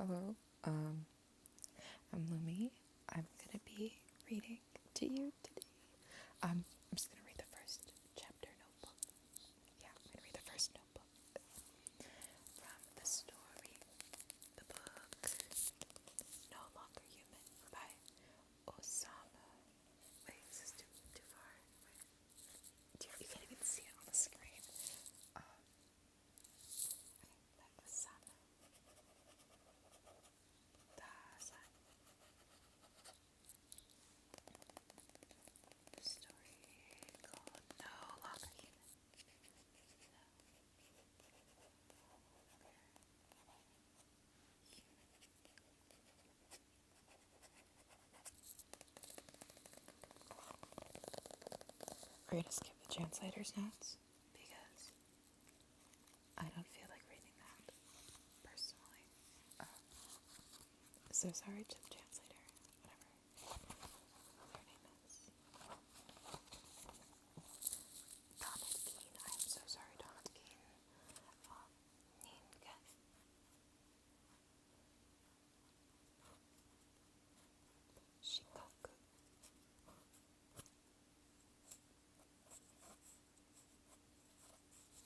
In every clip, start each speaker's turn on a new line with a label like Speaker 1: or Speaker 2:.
Speaker 1: Hello, I'm Lumi. I'm gonna be reading to you today. I'm just gonna read the first chapter notebook. Yeah, I'm gonna read the first notebook from the story, the book No Longer Human by Osamu. Wait, is this too far? Wait, you can't even see it on the screen. By Osamu dazai. The story called No Longer Human. We're gonna skip the translator's notes because I don't feel like reading that personally. So sorry to the translator, whatever their name is. Donald Keane, I am so sorry, Donald Keane. Ninken. Shikoku.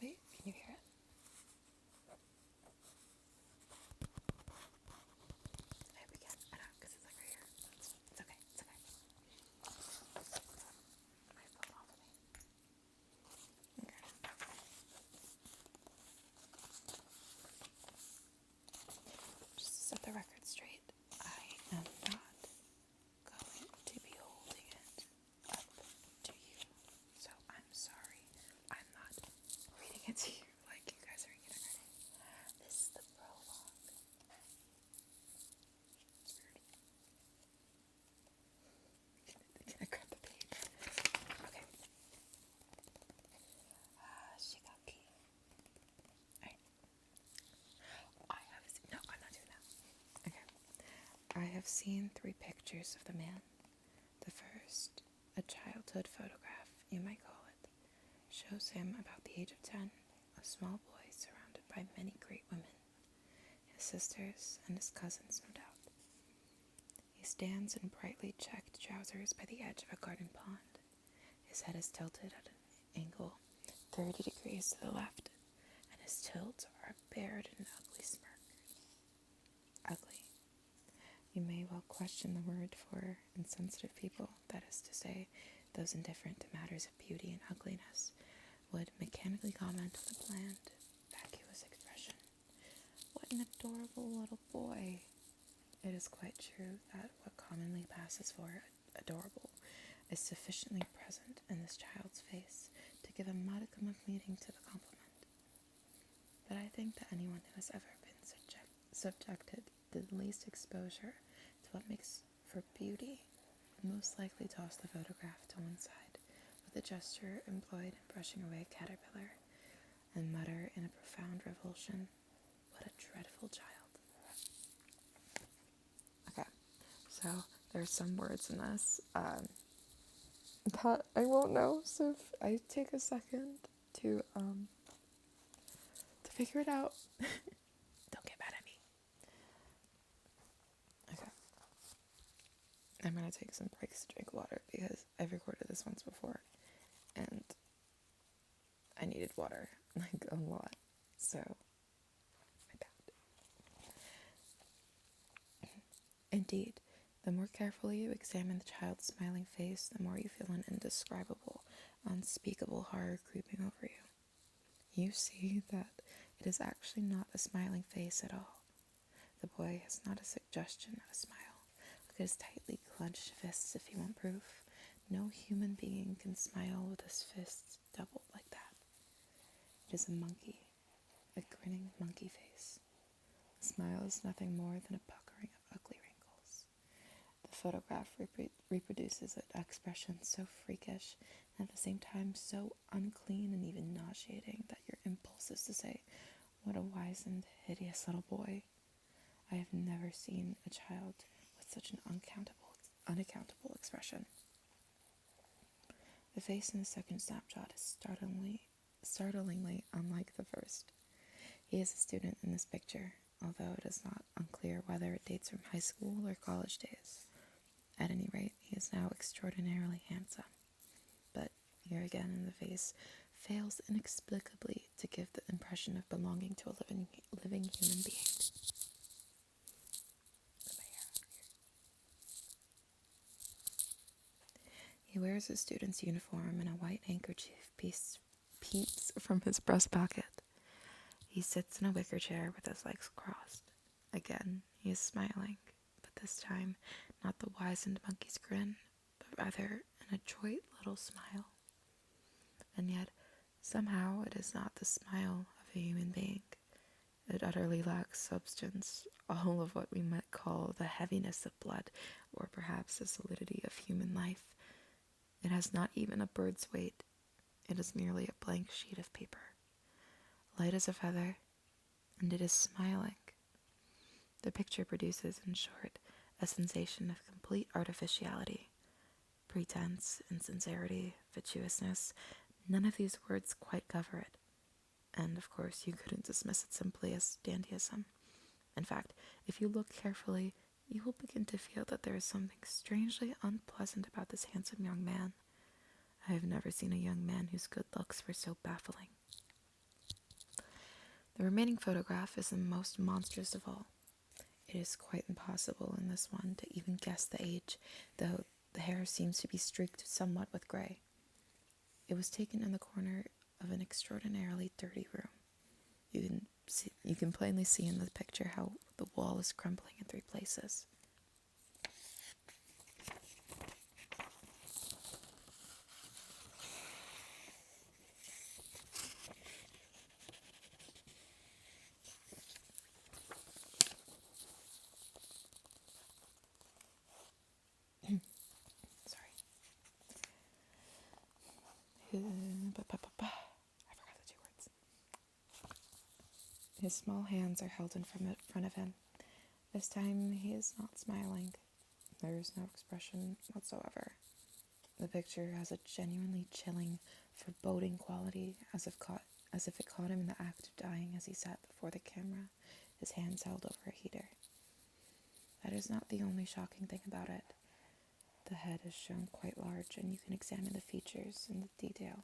Speaker 1: Wait, can you hear it? I hope we can. I know, because it's like right here. It's okay, it's okay. My phone off of me. Okay. Just to set the record straight, I am not going to be holding it up to you. So I'm sorry. I'm not reading it to you like you guys are in kindergarten. This is the prologue. It's weird. Can I grab the page? Okay. Shigaki. No, I'm not doing that. Okay. I have seen 3 pictures of the man. The first, a childhood photograph, you might call it, shows him about the age of 10, a small boy surrounded by many great women, his sisters and his cousins, no doubt. He stands in brightly checked trousers by the edge of a garden pond. His head is tilted at an angle 30 degrees to the left, and his tilts are bared in an ugly smirk. Ugly. You may well question the word for insensitive people, that is to say, those indifferent to matters of beauty and ugliness, would mechanically comment on the bland, vacuous expression. What an adorable little boy! It is quite true that what commonly passes for adorable is sufficiently present in this child's face to give a modicum of meaning to the compliment. But I think that anyone who has ever been subjected to the least exposure to what makes for beauty would most likely toss the photograph to one side with a gesture employed in brushing away a caterpillar and mutter in a profound revulsion, "What a dreadful child." Okay, so there's some words in this that I won't know, so if I take a second to figure it out, don't get mad at me. Okay. I'm gonna take some breaks to drink water because I've recorded this once before and I needed water, like a lot, so my bad. Indeed, the more carefully you examine the child's smiling face, the more you feel an indescribable, unspeakable horror creeping over you. You see that it is actually not a smiling face at all. The boy has not a suggestion of a smile. Look at his tightly clenched fists if you want proof. No human being can smile with his fists doubled like that. It is a monkey, a grinning monkey face. The smile is nothing more than a puckering of ugly wrinkles. The photograph reproduces an expression so freakish and at the same time so unclean and even nauseating that your impulse is to say, "What a wizened, hideous little boy." I have never seen a child with such an unaccountable expression. The face in the second snapshot is startlingly unlike the first. He is a student in this picture, although it is not unclear whether it dates from high school or college days. At any rate, he is now extraordinarily handsome. But here again in the face fails inexplicably to give the impression of belonging to a living human being. He wears a student's uniform and a white handkerchief peeps from his breast pocket. He sits in a wicker chair with his legs crossed. Again, he is smiling, but this time not the wizened monkey's grin, but rather an adroit little smile. And yet, somehow it is not the smile of a human being. It utterly lacks substance, all of what we might call the heaviness of blood, or perhaps the solidity of human life. It has not even a bird's weight. It is merely a blank sheet of paper, light as a feather, and it is smiling. The picture produces, in short, a sensation of complete artificiality. Pretense, insincerity, fatuousness, none of these words quite cover it. And, of course, you couldn't dismiss it simply as dandyism. In fact, if you look carefully, you will begin to feel that there is something strangely unpleasant about this handsome young man. I have never seen a young man whose good looks were so baffling. The remaining photograph is the most monstrous of all. It is quite impossible in this one to even guess the age, though the hair seems to be streaked somewhat with gray. It was taken in the corner of an extraordinarily dirty room. You can plainly see in the picture how the wall is crumbling in 3 places. Sorry. I forgot the 2 words. His small hands are held in front of him. This time he is not smiling. There is no expression whatsoever. The picture has a genuinely chilling, foreboding quality, as if it caught him in the act of dying as he sat before the camera, his hands held over a heater. That is not the only shocking thing about it. The head is shown quite large, and you can examine the features and the detail.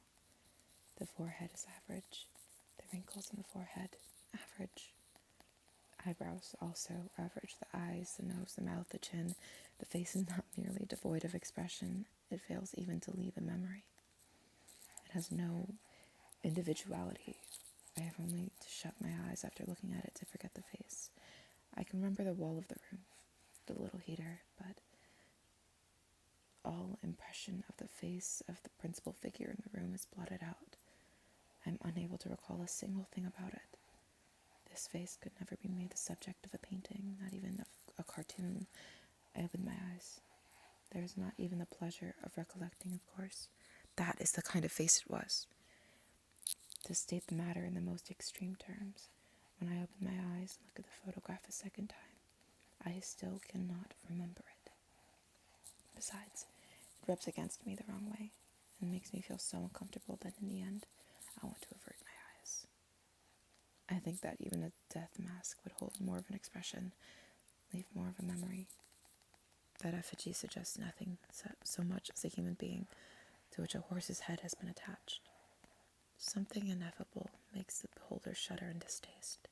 Speaker 1: The forehead is average. The wrinkles in the forehead, average. Eyebrows also average. The eyes, the nose, the mouth, the chin. The face is not merely devoid of expression, it fails even to leave a memory. It has no individuality. I have only to shut my eyes after looking at it to forget the face. I can remember the wall of the room, the little heater, but all impression of the face of the principal figure in the room is blotted out. I am unable to recall a single thing about it. This face could never be made the subject of a painting, not even of a cartoon. I opened my eyes. There is not even the pleasure of recollecting, of course. That is the kind of face it was. To state the matter in the most extreme terms, when I open my eyes and look at the photograph a second time, I still cannot remember it. Besides, it rubs against me the wrong way, and makes me feel so uncomfortable that in the end, I want to avert my eyes. I think that even a death mask would hold more of an expression, leave more of a memory. That effigy suggests nothing so much as a human being to which a horse's head has been attached. Something ineffable makes the beholder shudder in distaste.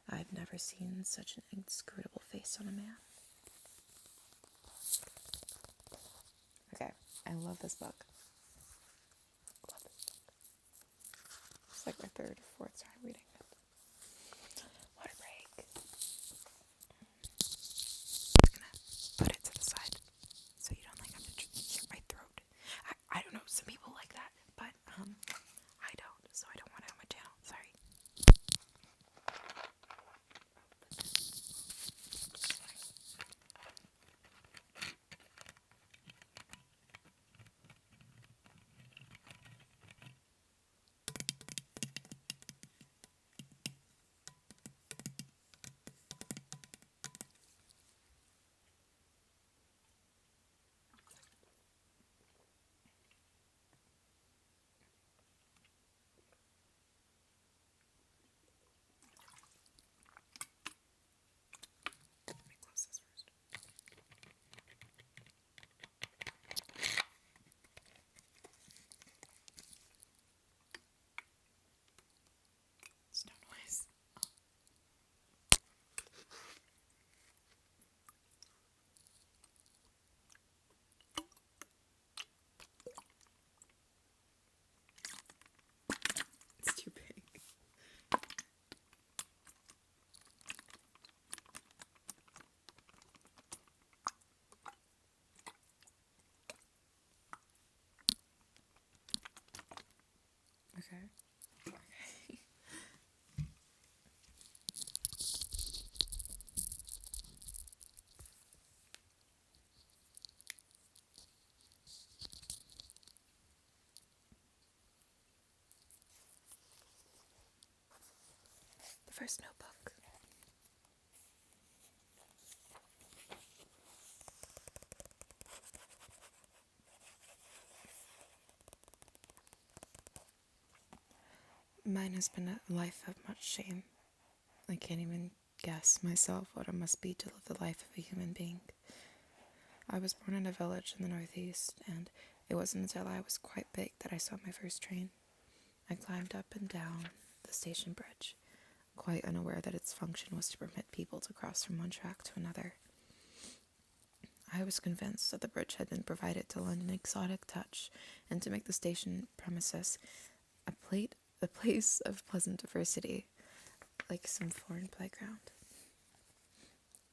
Speaker 1: I've never seen such an inscrutable face on a man. Okay, I love this book. It's like my 3rd or 4th time reading it. What a break. I'm gonna put it to the side so you don't have to hear my throat. I don't know, some people like that, but I don't, so I don't want it on my channel. Sorry. first notebook. Mine has been a life of much shame. I can't even guess myself what it must be to live the life of a human being. I was born in a village in the Northeast, and it wasn't until I was quite big that I saw my first train. I climbed up and down the station bridge, quite unaware that its function was to permit people to cross from one track to another. I was convinced that the bridge had been provided to lend an exotic touch and to make the station premises a place of pleasant diversity, like some foreign playground.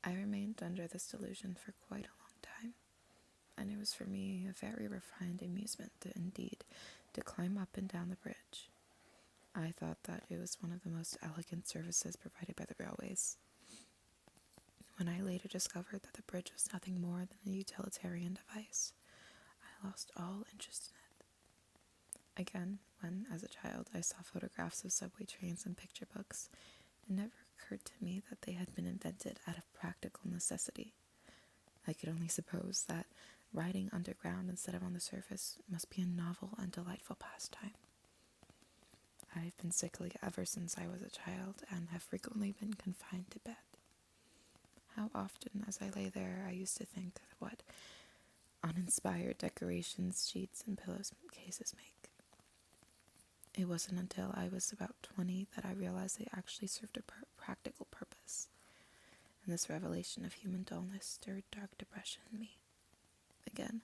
Speaker 1: I remained under this delusion for quite a long time, and it was for me a very refined amusement to climb up and down the bridge. I thought that it was one of the most elegant services provided by the railways. When I later discovered that the bridge was nothing more than a utilitarian device, I lost all interest in it. Again, when, as a child, I saw photographs of subway trains in picture books, it never occurred to me that they had been invented out of practical necessity. I could only suppose that riding underground instead of on the surface must be a novel and delightful pastime. I've been sickly ever since I was a child and have frequently been confined to bed. How often, as I lay there, I used to think of what uninspired decorations sheets and pillowcases make. It wasn't until I was about 20 that I realized they actually served a practical purpose, and this revelation of human dullness stirred dark depression in me. Again,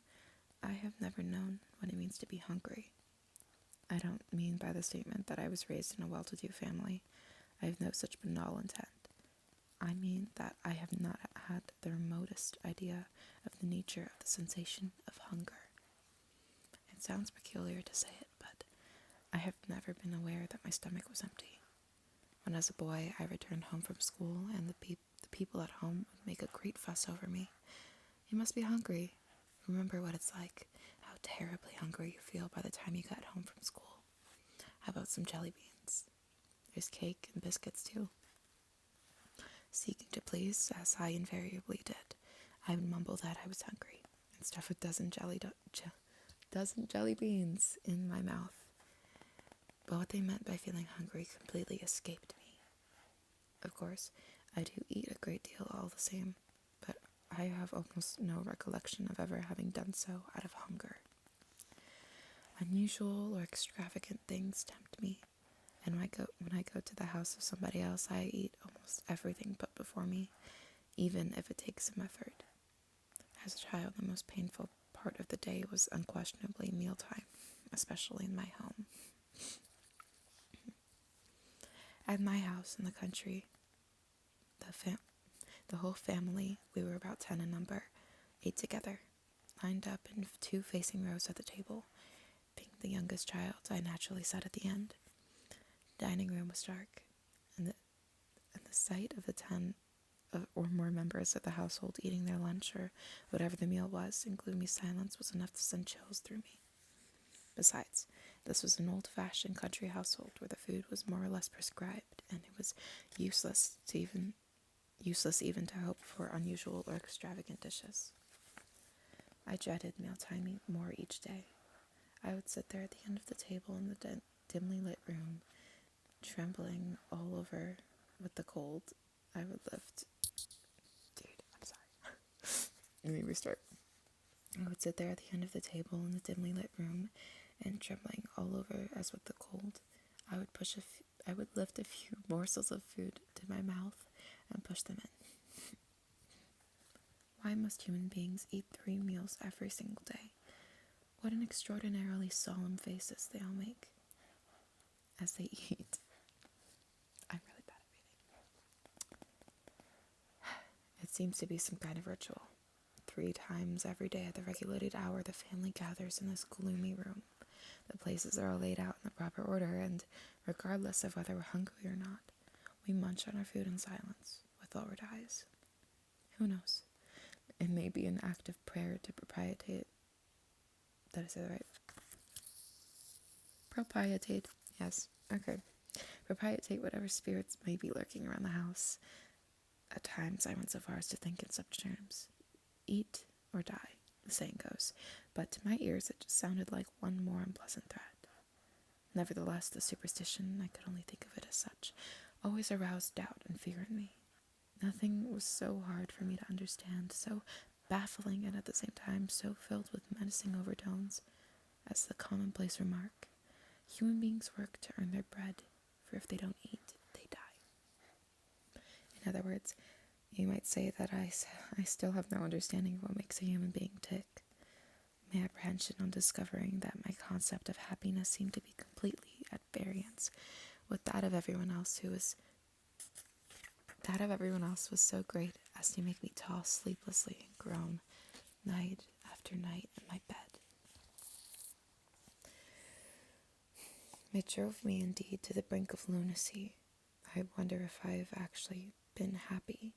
Speaker 1: I have never known what it means to be hungry. I don't mean by the statement that I was raised in a well-to-do family. I have no such banal intent. I mean that I have not had the remotest idea of the nature of the sensation of hunger. It sounds peculiar to say it, but I have never been aware that my stomach was empty. When as a boy I returned home from school and the people at home would make a great fuss over me. You must be hungry. Remember what it's like, how terribly hungry you feel by the time you get home from school. How about some jelly beans? There's cake and biscuits too. Seeking to please, as I invariably did, I would mumble that I was hungry and stuff a dozen jelly beans in my mouth. But what they meant by feeling hungry completely escaped me. Of course, I do eat a great deal all the same, but I have almost no recollection of ever having done so out of hunger. Unusual or extravagant things tempt me, and when I go to the house of somebody else, I eat almost everything put before me, even if it takes some effort. As a child, the most painful part of the day was unquestionably mealtime, especially in my home. At my house in the country, the whole family, we were about 10 in number, ate together, lined up in 2 facing rows at the table. Being the youngest child, I naturally sat at the end. The dining room was dark, and the sight of the 10 or more members of the household eating their lunch or whatever the meal was in gloomy silence was enough to send chills through me. Besides, this was an old-fashioned country household where the food was more or less prescribed, and it was useless even to hope for unusual or extravagant dishes. I dreaded mealtime more each day. I would sit there at the end of the table in the dimly lit room, trembling all over with the cold. I would lift... Dude, I'm sorry. Let me restart. I would sit there at the end of the table in the dimly lit room, and trembling all over as with the cold, I would lift a few morsels of food to my mouth and push them in. Why must human beings eat 3 meals every single day? What an extraordinarily solemn faces they all make as they eat. I'm really bad at reading. It seems to be some kind of ritual. 3 times every day at the regulated hour, the family gathers in this gloomy room. The places are all laid out in the proper order, and regardless of whether we're hungry or not, we munch on our food in silence, with lowered eyes. Who knows? It may be an act of prayer to propitiate. Did I say that right? Propitiate. Yes. Okay. propitiate whatever spirits may be lurking around the house. At times, I went so far as to think in such terms. Eat or die, the saying goes, but to my ears it just sounded like one more unpleasant threat. Nevertheless, the superstition, I could only think of it as such, always aroused doubt and fear in me. Nothing was so hard for me to understand, so baffling and at the same time so filled with menacing overtones as the commonplace remark, human beings work to earn their bread, for if they don't eat, they die. In other words, you might say that I still have no understanding of what makes a human being tick. My apprehension on discovering that my concept of happiness seemed to be completely at variance with that of everyone else was so great as to make me toss sleeplessly and groan night after night in my bed. It drove me indeed to the brink of lunacy. I wonder if I've actually been happy.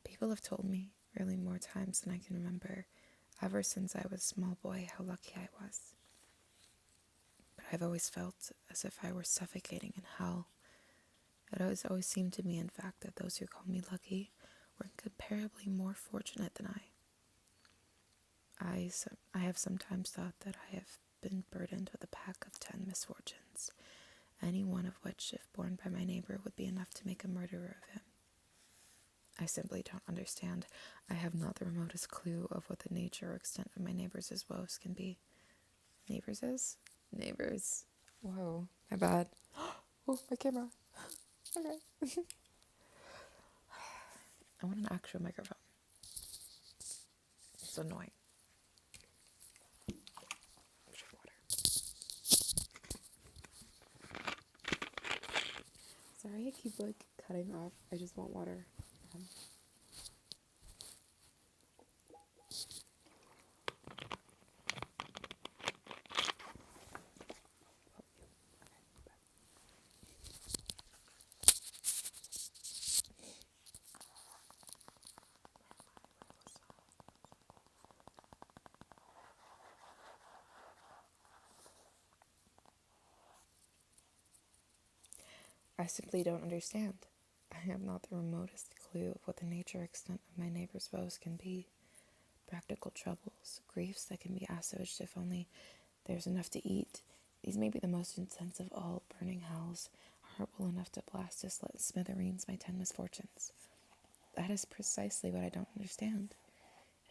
Speaker 1: People have told me, really more times than I can remember, ever since I was a small boy, how lucky I was. But I've always felt as if I were suffocating in hell. It always seemed to me, in fact, that those who called me lucky were incomparably more fortunate than I have sometimes thought that I have been burdened with a pack of 10 misfortunes, any one of which, if borne by my neighbor, would be enough to make a murderer of him. I simply don't understand. I have not the remotest clue of what the nature or extent of my neighbors' woes can be. Neighbors? Neighbors. Whoa, my bad. Oh, my camera. Okay. I want an actual microphone. It's annoying. Sorry, I keep cutting off. I just want water. I simply don't understand. I have not the remotest clue of what the nature or extent of my neighbor's woes can be. Practical troubles, griefs that can be assuaged if only there's enough to eat. These may be the most intense of all burning hells, horrible enough to blast to smithereens my 10 misfortunes. That is precisely what I don't understand.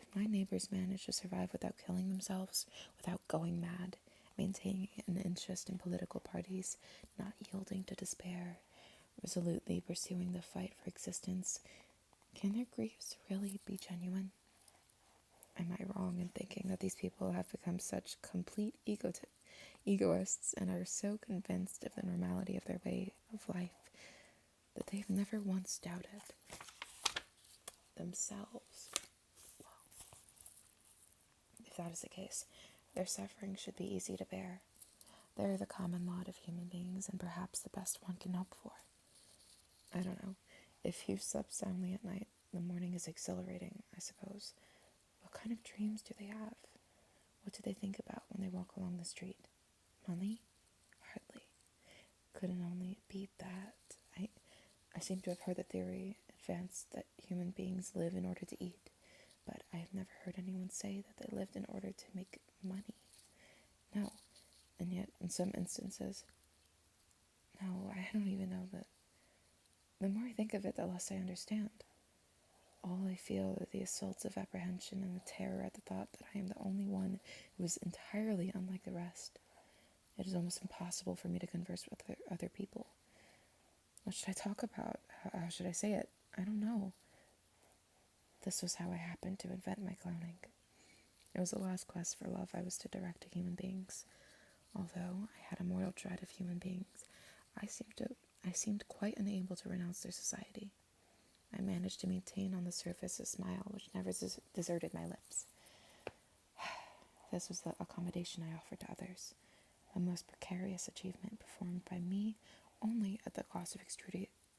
Speaker 1: If my neighbors manage to survive without killing themselves, without going mad, maintaining an interest in political parties, not yielding to despair, resolutely pursuing the fight for existence, can their griefs really be genuine? Am I wrong in thinking that these people have become such complete egoists and are so convinced of the normality of their way of life that they've never once doubted themselves? If that is the case, their suffering should be easy to bear. They're the common lot of human beings, and perhaps the best one can hope for. I don't know. If you slept soundly at night, the morning is exhilarating, I suppose. What kind of dreams do they have? What do they think about when they walk along the street? Money? Hardly. Couldn't only be that. I seem to have heard the theory advanced that human beings live in order to eat, but I have never heard anyone say that they lived in order to make money. No, and yet in some instances, no, I don't even know that. The more I think of it, the less I understand. All I feel are the assaults of apprehension and the terror at the thought that I am the only one who is entirely unlike the rest. It is almost impossible for me to converse with other people. What should I talk about? How should I say it? I don't know. This was how I happened to invent my clowning. It was the last quest for love I was to direct to human beings. Although I had a mortal dread of human beings, I seemed quite unable to renounce their society. I managed to maintain on the surface a smile which never deserted my lips. This was the accommodation I offered to others, a most precarious achievement performed by me only at the cost of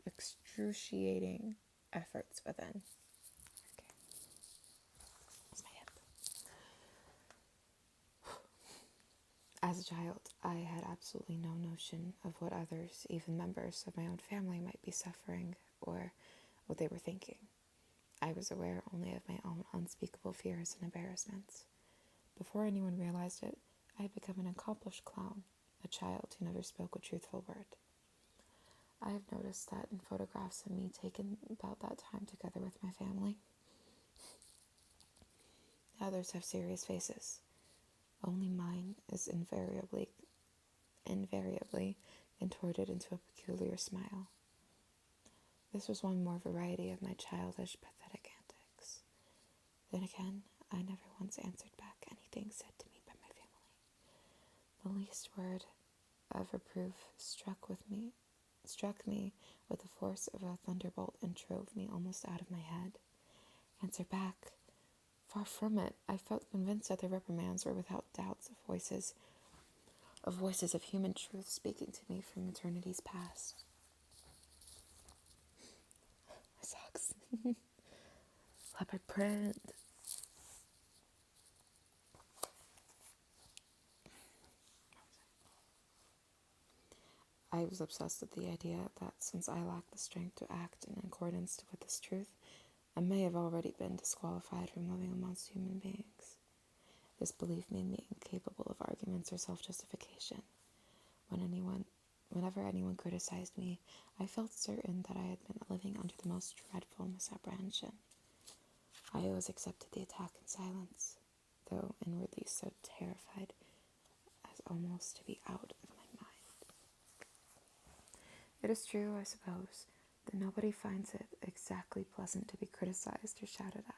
Speaker 1: excruciating efforts within. Okay. It's my hip. As a child, I had absolutely no notion of what others, even members of my own family, might be suffering or what they were thinking. I was aware only of my own unspeakable fears and embarrassments. Before anyone realized it, I had become an accomplished clown, a child who never spoke a truthful word. I have noticed that in photographs of me taken about that time together with my family, others have serious faces. Only mine is invariably contorted into a peculiar smile. This was one more variety of my childish, pathetic antics. Then again, I never once answered back anything said to me by my family. The least word of reproof struck me with the force of a thunderbolt and drove me almost out of my head. Answer back? Far from it. I felt convinced that the reprimands were without doubts of voices of human truth speaking to me from eternity's past. My socks. Leopard print. I was obsessed with the idea that since I lacked the strength to act in accordance with this truth, I may have already been disqualified from living amongst human beings. This belief made me incapable of arguments or self-justification. Whenever anyone criticized me, I felt certain that I had been living under the most dreadful misapprehension. I always accepted the attack in silence, though inwardly so terrified as almost to be out of my mind. It is true, I suppose, that nobody finds it exactly pleasant to be criticized or shouted at.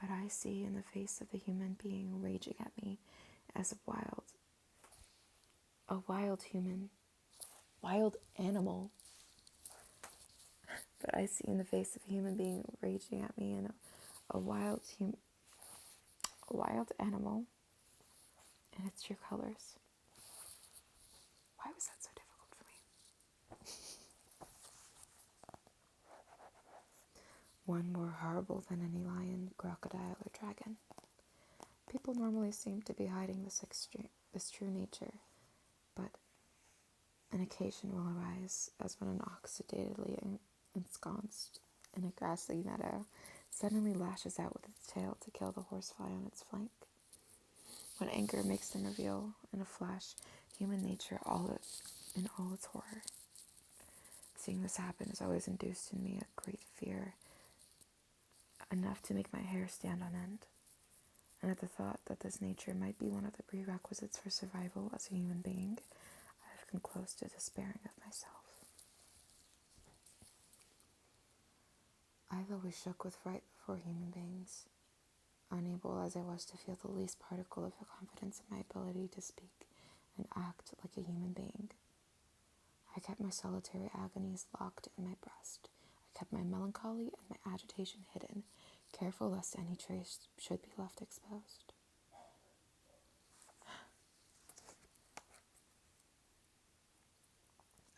Speaker 1: But I see in the face of the human being raging at me as a wild animal. But I see in the face of a human being raging at me in a wild animal in its true colors. Why was that so difficult for me? One more horrible than any lion, crocodile, or dragon. People normally seem to be hiding this true nature, but an occasion will arise as when an ox sedately ensconced in a grassy meadow suddenly lashes out with its tail to kill the horsefly on its flank. When anger makes them reveal, in a flash, human nature in all its horror. Seeing this happen has always induced in me a great fear, enough to make my hair stand on end. And at the thought that this nature might be one of the prerequisites for survival as a human being, I have come close to despairing of myself. I've always shook with fright before human beings, unable as I was to feel the least particle of confidence in my ability to speak and act like a human being. I kept my solitary agonies locked in my breast. I kept my melancholy and my agitation hidden, careful lest any trace should be left exposed.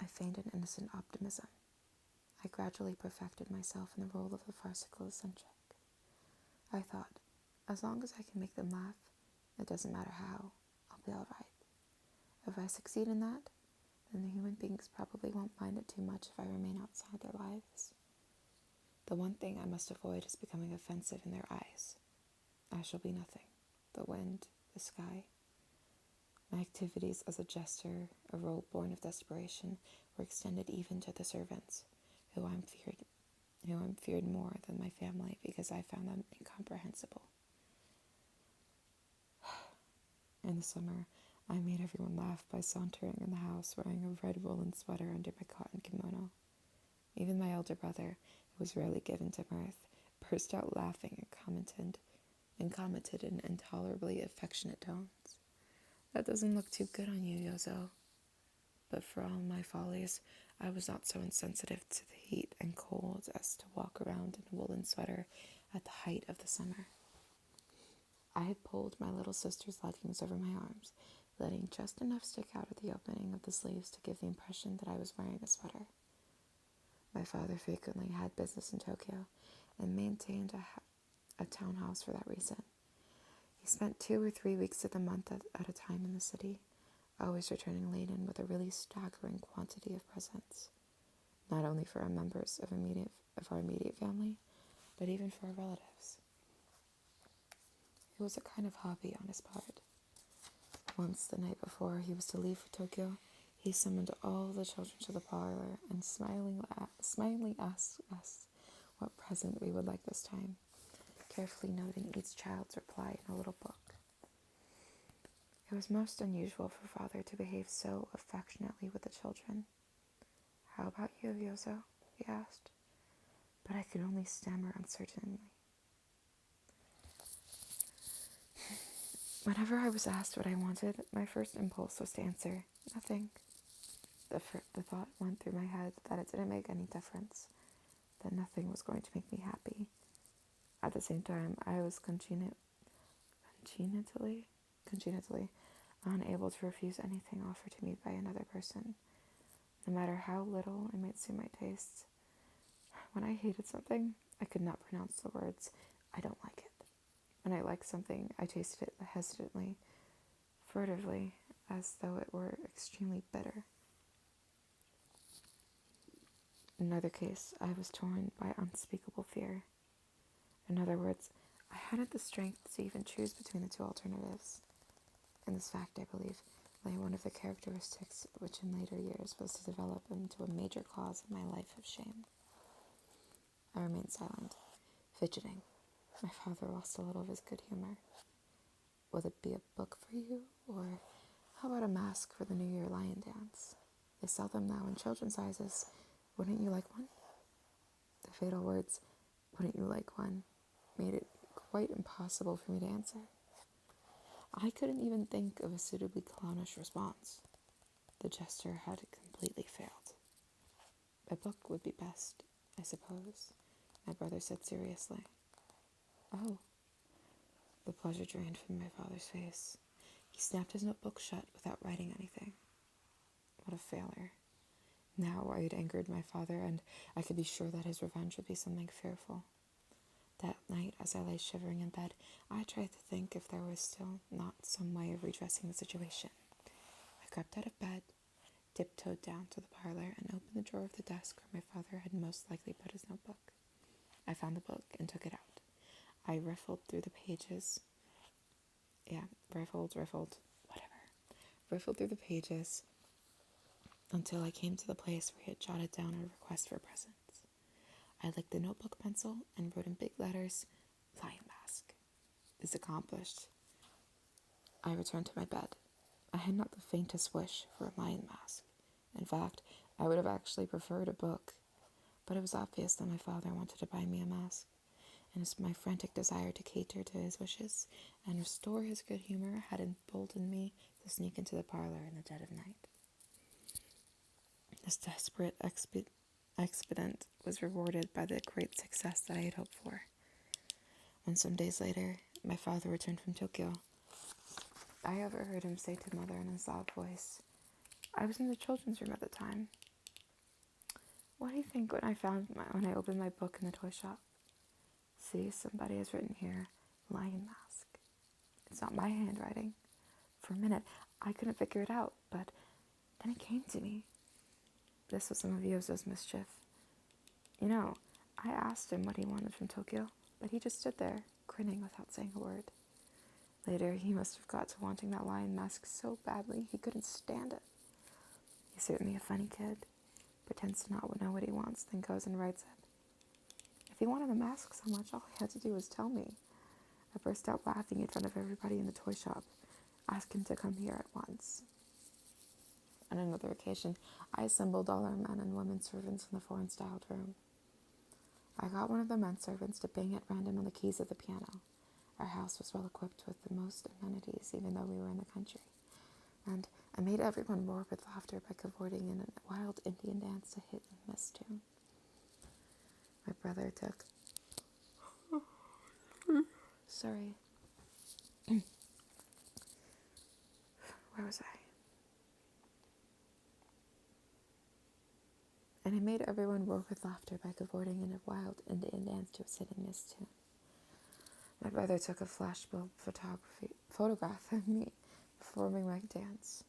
Speaker 1: I feigned an innocent optimism. I gradually perfected myself in the role of the farcical eccentric. I thought, as long as I can make them laugh, it doesn't matter how, I'll be all right. If I succeed in that, then the human beings probably won't mind it too much if I remain outside their lives. The one thing I must avoid is becoming offensive in their eyes. I shall be nothing. The wind, the sky. My activities as a jester, a role born of desperation, were extended even to the servants, who I'm feared more than my family because I found them incomprehensible. In the summer, I made everyone laugh by sauntering in the house wearing a red woolen sweater under my cotton kimono. Even my elder brother, who was rarely given to mirth, burst out laughing and commented in intolerably affectionate tones. That doesn't look too good on you, Yozo. But for all my follies, I was not so insensitive to the heat and cold as to walk around in a woolen sweater at the height of the summer. I had pulled my little sister's leggings over my arms, letting just enough stick out at the opening of the sleeves to give the impression that I was wearing a sweater. My father frequently had business in Tokyo and maintained a townhouse for that reason. He spent 2 or 3 weeks of the month at a time in the city, always returning laden with a really staggering quantity of presents, not only for our members of our immediate family, but even for our relatives. It was a kind of hobby on his part. Once, the night before he was to leave for Tokyo, he summoned all the children to the parlor and smilingly asked us what present we would like this time, carefully noting each child's reply in a little book. It was most unusual for father to behave so affectionately with the children. "How about you, Yozo?" he asked, but I could only stammer uncertainly. Whenever I was asked what I wanted, my first impulse was to answer, "Nothing." The thought went through my head that it didn't make any difference, that nothing was going to make me happy. At the same time, I was congenitally unable to refuse anything offered to me by another person, no matter how little it might suit my tastes. When I hated something, I could not pronounce the words, "I don't like it." When I liked something, I tasted it hesitantly, furtively, as though it were extremely bitter. In another case, I was torn by unspeakable fear. In other words, I hadn't the strength to even choose between the two alternatives. In this fact, I believe, lay one of the characteristics which in later years was to develop into a major cause of my life of shame. I remained silent, fidgeting. My father lost a little of his good humor. "Will it be a book for you, or how about a mask for the New Year lion dance? They sell them now in children's sizes. Wouldn't you like one?" The fatal words, "Wouldn't you like one?" made it quite impossible for me to answer. I couldn't even think of a suitably clownish response. The gesture had completely failed. "A book would be best, I suppose," my brother said seriously. "Oh." The pleasure drained from my father's face. He snapped his notebook shut without writing anything. What a failure. Now I had angered my father, and I could be sure that his revenge would be something fearful. That night, as I lay shivering in bed, I tried to think if there was still not some way of redressing the situation. I crept out of bed, tiptoed down to the parlor, and opened the drawer of the desk where my father had most likely put his notebook. I found the book and took it out. I riffled through the pages. Riffled through the pages until I came to the place where he had jotted down a request for presents. I licked the notebook pencil and wrote in big letters, "Lion Mask." This accomplished, I returned to my bed. I had not the faintest wish for a lion mask. In fact, I would have actually preferred a book, but it was obvious that my father wanted to buy me a mask, and my frantic desire to cater to his wishes and restore his good humor had emboldened me to sneak into the parlor in the dead of night. This desperate expedient was rewarded by the great success that I had hoped for. When some days later, my father returned from Tokyo, I overheard him say to mother in a loud voice, I was in the children's room at the time. "What do you think when I opened my book in the toy shop? See, somebody has written here, 'Lion Mask.' It's not my handwriting. For a minute, I couldn't figure it out, but then it came to me. This was some of Yozo's mischief. You know, I asked him what he wanted from Tokyo, but he just stood there, grinning without saying a word. Later, he must have got to wanting that lion mask so badly he couldn't stand it. He's certainly a funny kid. Pretends to not know what he wants, then goes and writes it. If he wanted the mask so much, all he had to do was tell me. I burst out laughing in front of everybody in the toy shop, asked him to come here at once. On another occasion, I assembled all our men and women servants in the foreign-styled room. I got one of the men servants to bang at random on the keys of the piano. Our house was well equipped with the most amenities, even though we were in the country. And I made everyone roar with laughter by cavorting in a wild Indian dance to hit and miss tune. My brother took... Sorry. Where was I? And I made everyone roar with laughter by cavorting in a wild Indian dance to a hit and miss tune. My brother took a flashbulb photograph of me performing my dance.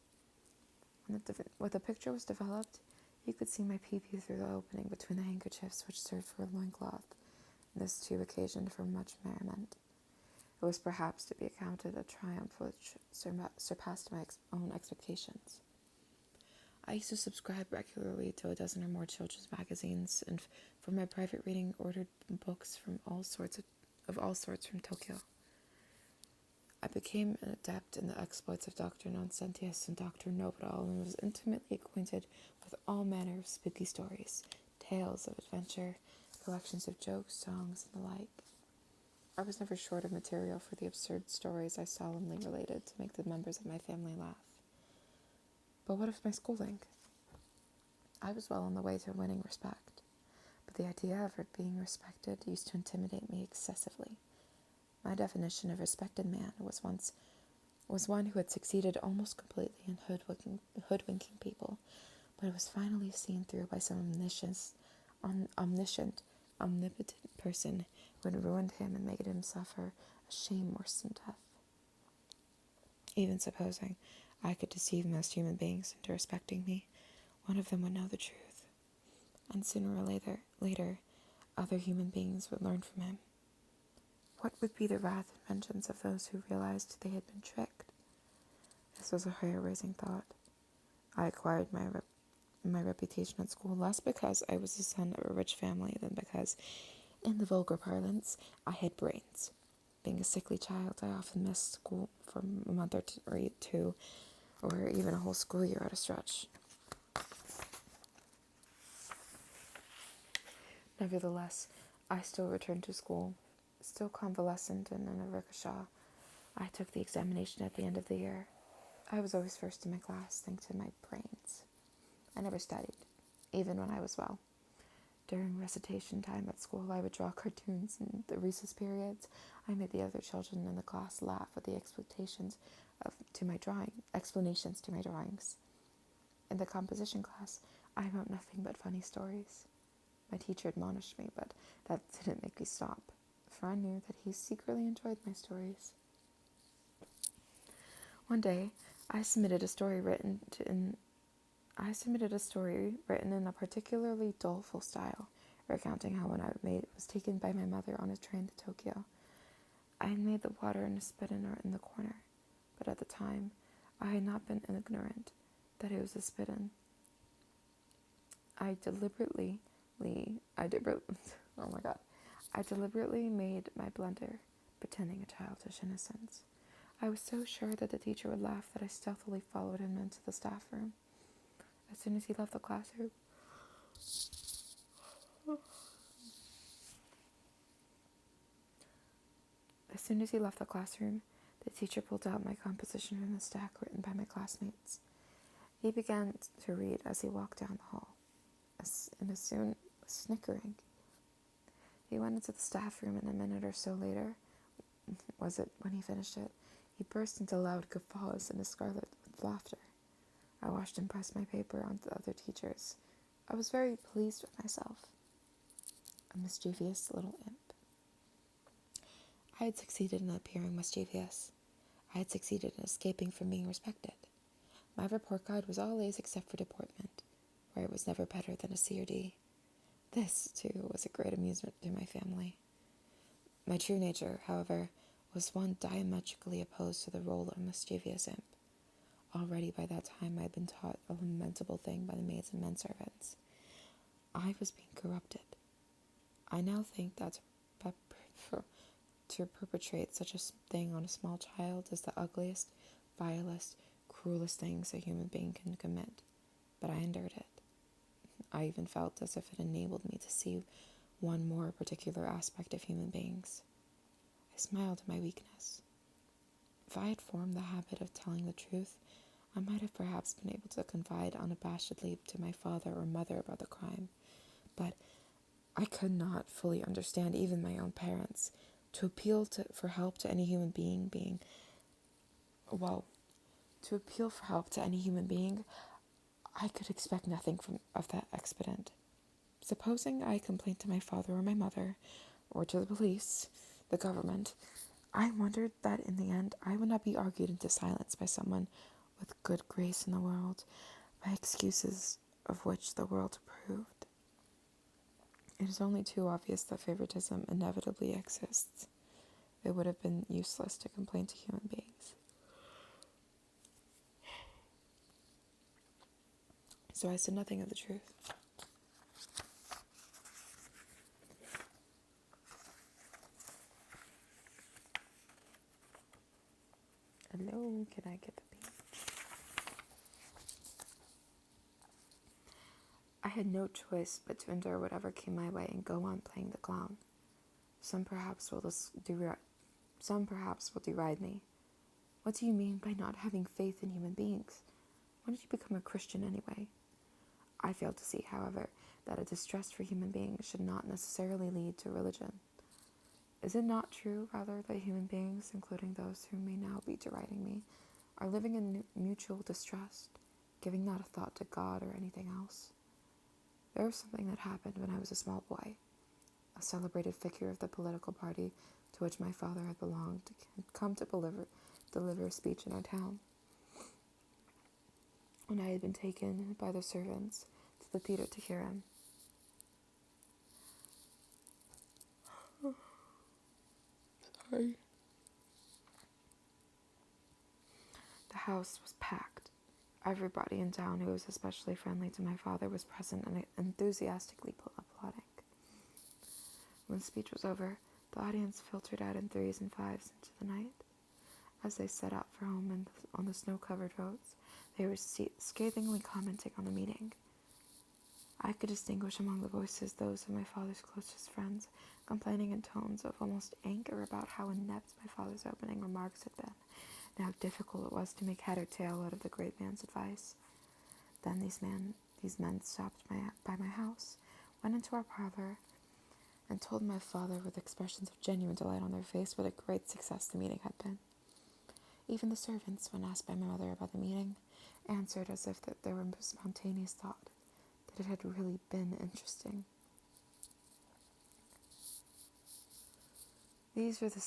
Speaker 1: When the picture was developed, you could see my pee-pee through the opening between the handkerchiefs which served for a loincloth. This too occasioned for much merriment. It was perhaps to be accounted a triumph which surpassed my own expectations. I used to subscribe regularly to a dozen or more children's magazines, and for my private reading, ordered books from all sorts from Tokyo. I became an adept in the exploits of Dr. Nonsentius and Dr. Know-it-all, and was intimately acquainted with all manner of spooky stories, tales of adventure, collections of jokes, songs, and the like. I was never short of material for the absurd stories I solemnly related to make the members of my family laugh. But what of my schooling? I was well on the way to winning respect, but the idea of being respected used to intimidate me excessively. My definition of respected man was one who had succeeded almost completely in hoodwinking people, but it was finally seen through by some omnipotent person who had ruined him and made him suffer a shame worse than death. Even supposing I could deceive most human beings into respecting me, one of them would know the truth, and sooner or later, other human beings would learn from him. What would be the wrath and vengeance of those who realized they had been tricked? This was a hair-raising thought. I acquired my reputation at school less because I was the son of a rich family than because, in the vulgar parlance, I had brains. Being a sickly child, I often missed school for a month or two, or even a whole school year at a stretch. Nevertheless, I still returned to school. Still convalescent and in a rikisha, I took the examination at the end of the year. I was always first in my class, thanks to my brains. I never studied, even when I was well. During recitation time at school, I would draw cartoons. In the recess periods, I made the other children in the class laugh at the explanations to my drawings. In the composition class, I wrote nothing but funny stories. My teacher admonished me, but that didn't make me stop, for I knew that he secretly enjoyed my stories. One day, I submitted a story written in a particularly doleful style, recounting how when I was taken by my mother on a train to Tokyo, I had made the water in a spit-in the corner, but at the time, I had not been ignorant that it was a spit-in. I deliberately made my blunder, pretending a childish innocence. I was so sure that the teacher would laugh that I stealthily followed him into the staff room. As soon as he left the classroom, the teacher pulled out my composition from the stack written by my classmates. He began to read as he walked down the hall, and as soon was snickering. He went into the staff room, and a minute or so later, when he finished it, he burst into loud guffaws and a scarlet with laughter. I watched him press my paper onto the other teachers. I was very pleased with myself. A mischievous little imp. I had succeeded in appearing mischievous. I had succeeded in escaping from being respected. My report card was all A's except for deportment, where it was never better than a C or D. This, too, was a great amusement to my family. My true nature, however, was one diametrically opposed to the role of mischievous imp. Already by that time I had been taught a lamentable thing by the maids and menservants. I was being corrupted. I now think that to perpetrate such a thing on a small child is the ugliest, vilest, cruelest things a human being can commit. But I endured it. I even felt as if it enabled me to see one more particular aspect of human beings. I smiled at my weakness. If I had formed the habit of telling the truth, I might have perhaps been able to confide unabashedly to my father or mother about the crime, but I could not fully understand even my own parents. To appeal for help to any human being, I could expect nothing of that expedient. Supposing I complained to my father or my mother, or to the police, the government, I wondered that in the end I would not be argued into silence by someone with good grace in the world, by excuses of which the world approved. It is only too obvious that favoritism inevitably exists. It would have been useless to complain to human beings. So I said nothing of the truth. Hello, can I get the beat? I had no choice but to endure whatever came my way and go on playing the clown. Some perhaps will deride me. What do you mean by not having faith in human beings? When did you become a Christian anyway? I failed to see, however, that a distrust for human beings should not necessarily lead to religion. Is it not true, rather, that human beings, including those who may now be deriding me, are living in mutual distrust, giving not a thought to God or anything else? There was something that happened when I was a small boy. A celebrated figure of the political party to which my father had belonged had come to deliver a speech in our town. When I had been taken by the servants to the theater to hear him. Sorry. The house was packed. Everybody in town who was especially friendly to my father was present and enthusiastically applauding. When the speech was over, the audience filtered out in threes and fives into the night. As they set out for home on the snow-covered roads, they were scathingly commenting on the meeting. I could distinguish among the voices those of my father's closest friends, complaining in tones of almost anger about how inept my father's opening remarks had been, and how difficult it was to make head or tail out of the great man's advice. Then these men stopped by my house, went into our parlor, and told my father with expressions of genuine delight on their face what a great success the meeting had been. Even the servants, when asked by my mother about the meeting, answered as if there were spontaneous thought that it had really been interesting. These were the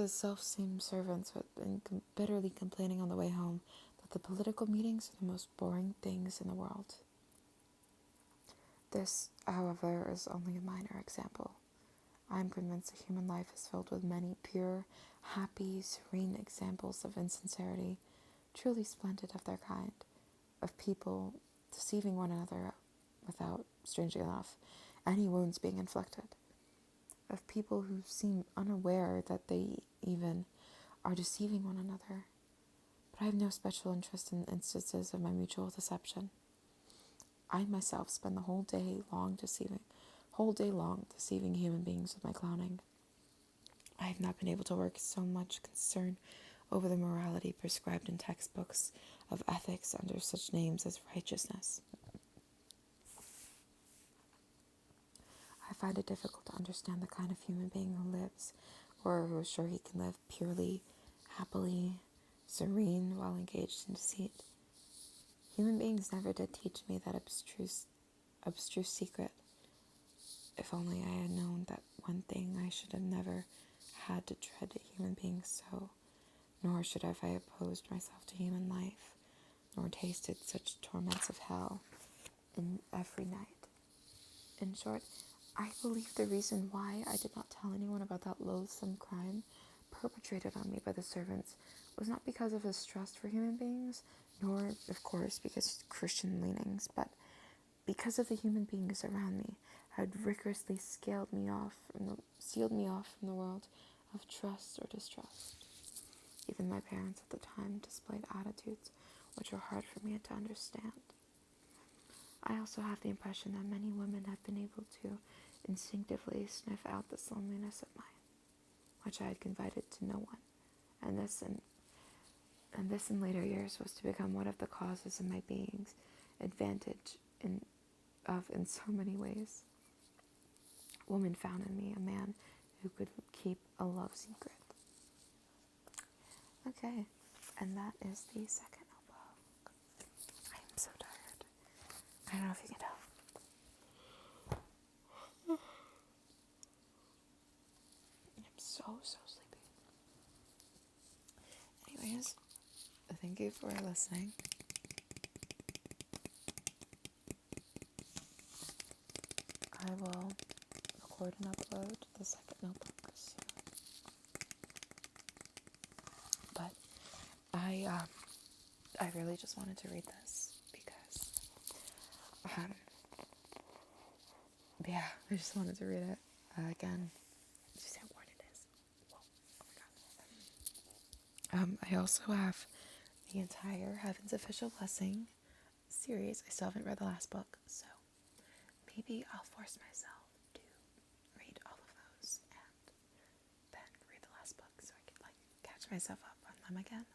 Speaker 1: self-same servants who had been bitterly complaining on the way home that the political meetings are the most boring things in the world. This, however, is only a minor example. I am convinced that human life is filled with many pure, happy, serene examples of insincerity, truly splendid of their kind, of people deceiving one another without, strangely enough, any wounds being inflicted, of people who seem unaware that they even are deceiving one another. But I have no special interest in instances of my mutual deception. I myself spend the whole day long deceiving human beings with my clowning. I have not been able to work so much concern over the morality prescribed in textbooks of ethics under such names as righteousness. I find it difficult to understand the kind of human being who lives, or who is sure he can live purely, happily, serene while engaged in deceit. Human beings never did teach me that abstruse secret. If only I had known that one thing, I should have never had to dread human beings so, nor should have I opposed myself to human life, nor tasted such torments of hell in every night. In short, I believe the reason why I did not tell anyone about that loathsome crime perpetrated on me by the servants was not because of distrust for human beings, nor, of course, because of Christian leanings, but because of the human beings around me had rigorously sealed me off from the world of trust or distrust. Even my parents at the time displayed attitudes which were hard for me to understand. I also have the impression that many women have been able to instinctively sniff out this loneliness of mine, which I had confided to no one, and this in later years was to become one of the causes of my being's advantage in so many ways. Woman found in me a man who could keep a love secret. Okay, and that is the second book. I am so tired. I don't know if you can tell. so sleepy. Anyways, thank you for listening. I will record and upload the second notebook soon. But I really just wanted to read this because yeah, I just wanted to read it again. Did you see how worn it is? Whoa, oh my god. I also have the entire Heaven's Official Blessing series. I still haven't read the last book, so maybe I'll force myself to read all of those and then read the last book so I can like catch myself up on them again.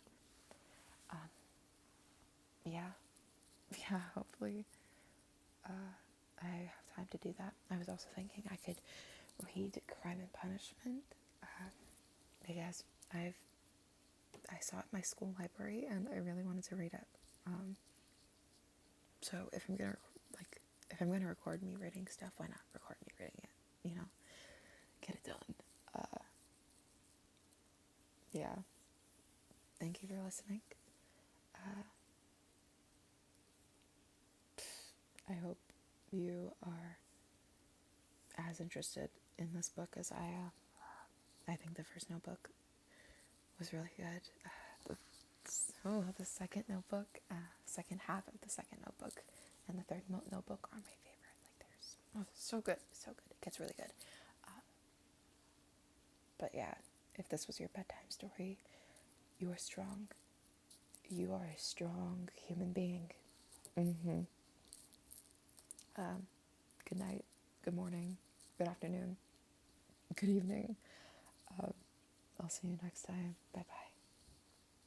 Speaker 1: Yeah, hopefully I have time to do that. I was also thinking I could read Crime and Punishment because I saw it at my school library and I really wanted to read it. So if I'm gonna record me reading stuff, why not record me reading it? You know, get it done. Yeah. Thank you for listening. I hope you are as interested in this book as I am. I think the first notebook was really good. The second notebook, second half of the second notebook, and the third notebook are my favorite. Like, so good, so good. It gets really good. But yeah, if this was your bedtime story, you are strong. You are a strong human being. Good night, good morning, good afternoon, good evening. I'll see you next time. Bye bye.